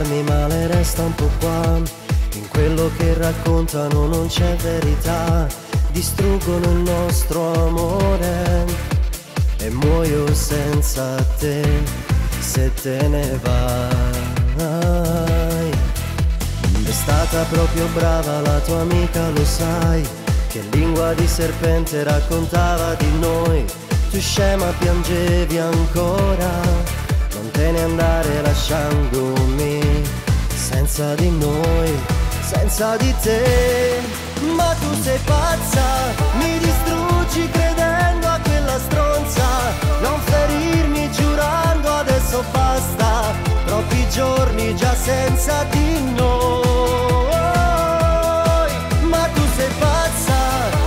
farmi male resta un po' qua. In quello che raccontano non c'è verità. Distruggono il nostro amore e muoio senza te se te ne vai. È stata proprio brava la tua amica, lo sai, che lingua di serpente raccontava di noi. Tu scema piangevi ancora, non te ne andare lasciandomi senza di noi, senza di te. Ma tu sei pazza, mi distruggi credendo a quella stronza. Non ferirmi giurando adesso basta, troppi giorni già senza di noi. Ma tu sei pazza,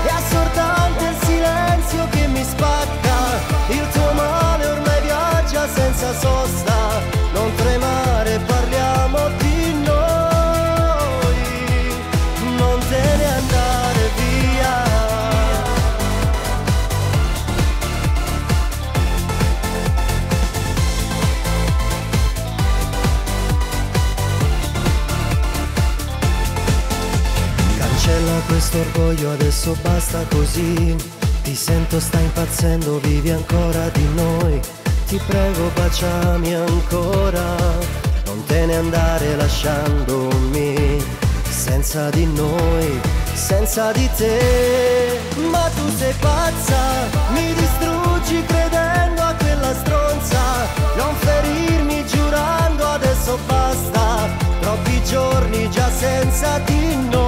è assordante il silenzio che mi spacca. Il tuo male ormai viaggia senza sosta. Non tremare, parliamo di noi. Non te ne andare via. Cancella questo orgoglio, adesso basta così. Ti sento, stai impazzendo, vivi ancora di noi. Ti prego baciami ancora, non te ne andare lasciandomi senza di noi, senza di te. Ma tu sei pazza, mi distruggi credendo a quella stronza. Non ferirmi giurando adesso basta, troppi giorni già senza di noi.